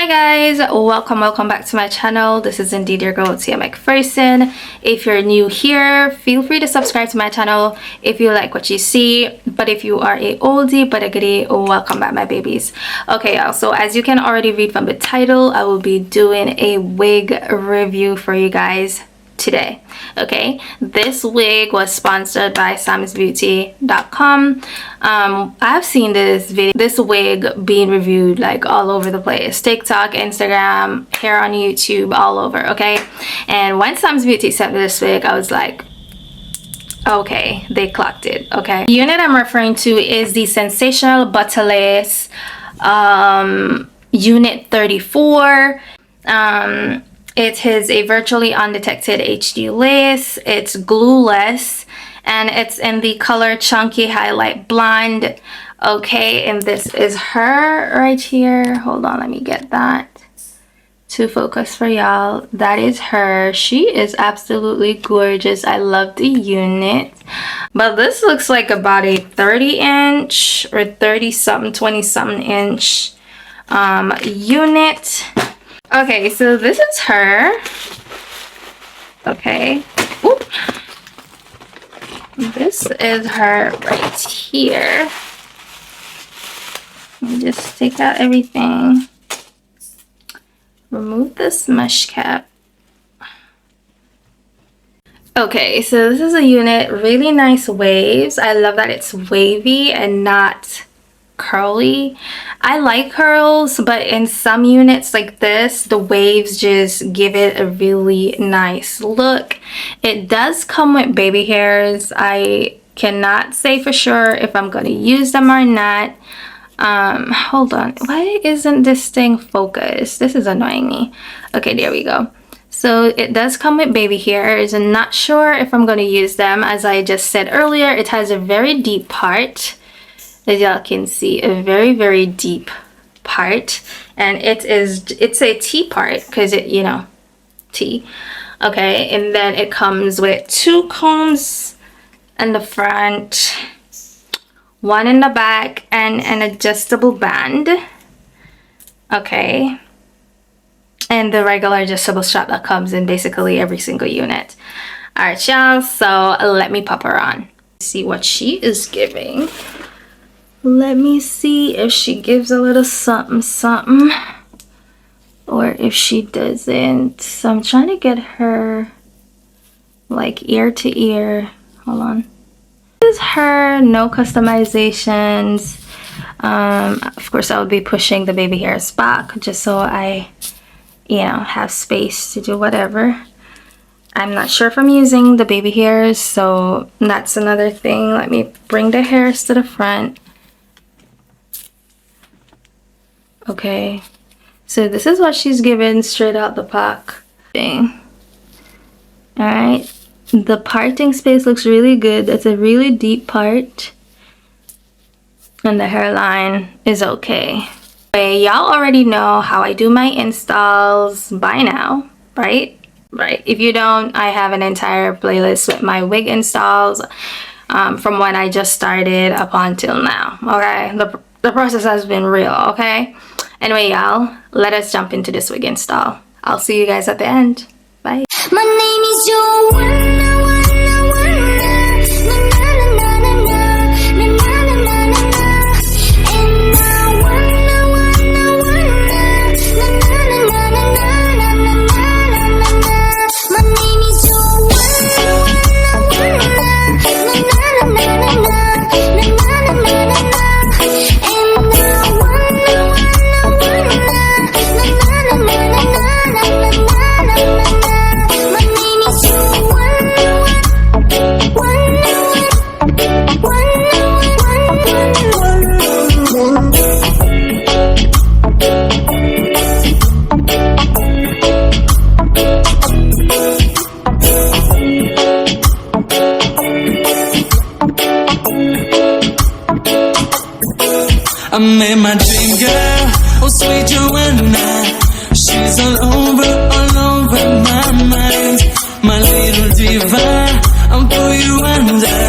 Hi guys, welcome back to my channel. This is indeed your girl Tia McPherson. If you're new here, feel free to subscribe to my channel if you like what you see. But if you are a oldie but a goodie, welcome back my babies. Okay y'all, so as you can already read from the title, I will be doing a wig review for you guys today. Okay, this wig was sponsored by samsbeauty.com. I've seen this wig being reviewed like all over the place, TikTok, Instagram, here on YouTube, all over. Okay, and when Sam's Beauty sent me this wig, I was like, okay, they clocked it. Okay, the unit I'm referring to is the Sensational Butta Lace unit 34. It is a virtually undetected HD lace. It's glueless and it's in the color Chunky Highlight Blonde. Okay, and this is her right here. Hold on, let me get that to focus for y'all. That is her. She is absolutely gorgeous. I love the unit. But this looks like about a 30-inch or 30-something, 20-something inch unit. Okay, so this is her. Okay. Oop. This is her right here. Let me just take out everything. Remove this mesh cap. Okay, so this is a unit. Really nice waves. I love that it's wavy and not curly. I like curls, but in some units like this, the waves just give it a really nice look. It does come with baby hairs. I cannot say for sure if I'm going to use them or not. Hold on, why isn't this thing focused? This is annoying me. Okay, there we go. So it does come with baby hairs. I'm not sure if I'm going to use them. As I just said earlier, it has a very deep part. As y'all can see, a very deep part, and it's a T part because it, you know, T. Okay, and then it comes with 2 combs in the front, 1 in the back, and an adjustable band. Okay, and the regular adjustable strap that comes in basically every single unit. All right y'all, so let me pop her on, see what she is giving. Let me see if she gives a little something or if she doesn't. So I'm trying to get her like ear to ear. Hold on. This is her, no customizations. Of course I will be pushing the baby hairs back just so I, you know, have space to do whatever. I'm not sure if I'm using the baby hairs, so that's another thing. Let me bring the hairs to the front. Okay, so this is what she's given straight out the pack. Alright, the parting space looks really good. It's a really deep part, and the hairline is okay. Okay, y'all already know how I do my installs by now, right? Right, if you don't, I have an entire playlist with my wig installs from when I just started up until now. Okay, the process has been real. Okay, anyway y'all, let us jump into this wig install. I'll see you guys at the end. Bye. My name is Joanna. I met my dream girl, oh sweet Joanna. She's all over my mind. My little diva, I'll pull you under.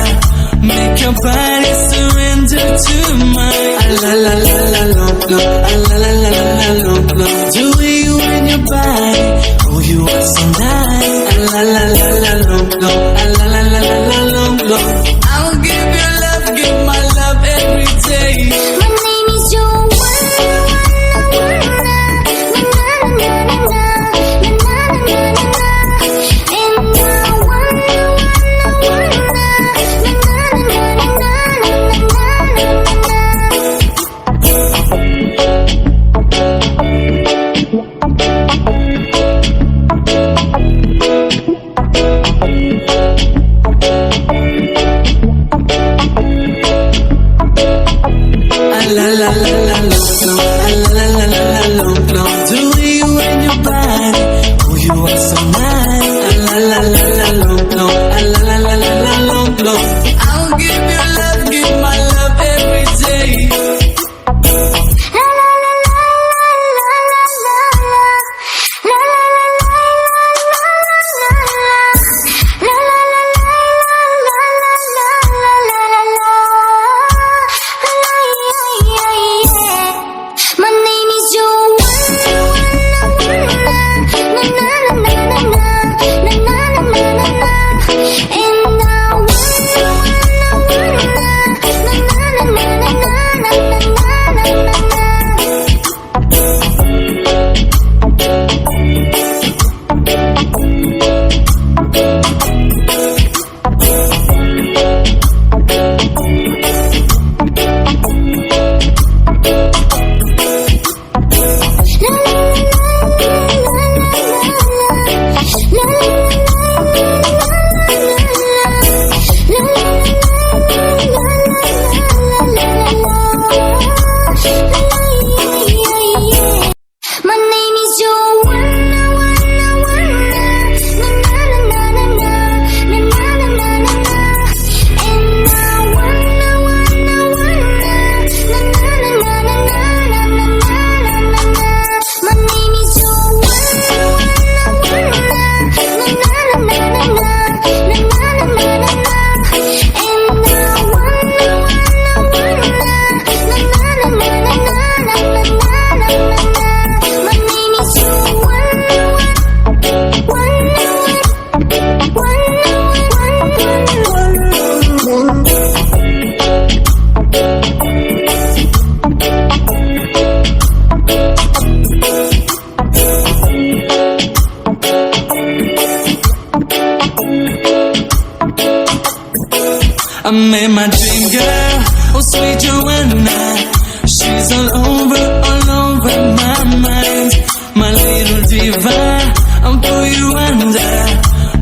Make your body surrender. to mine. Ah, la la la la long, long. Ah, la la la la la long, long. The way you and your body, oh you are so nice. Ah, la la la la long, long. Ah, la la la la la long, long. I'll give you love, give my love every day. My name is Joanna, and La la la la long, long. Ah, la la la la la long, long. The way you and your body, oh you are so nice. Ah, la la la la long, long. Ah, la la la la la long, long. I'll give you love, give my love every day. my name is I met my dream girl, oh sweet Joanna. She's all over my mind. My little diva, I'll pull you under.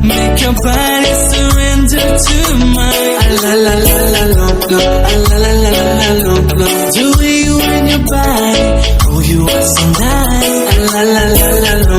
Make your body surrender to mine. Ah, la la la la long, long. Ah, la la la la la long, long. The way you and your body, oh you are so nice. Ah, la la la la long.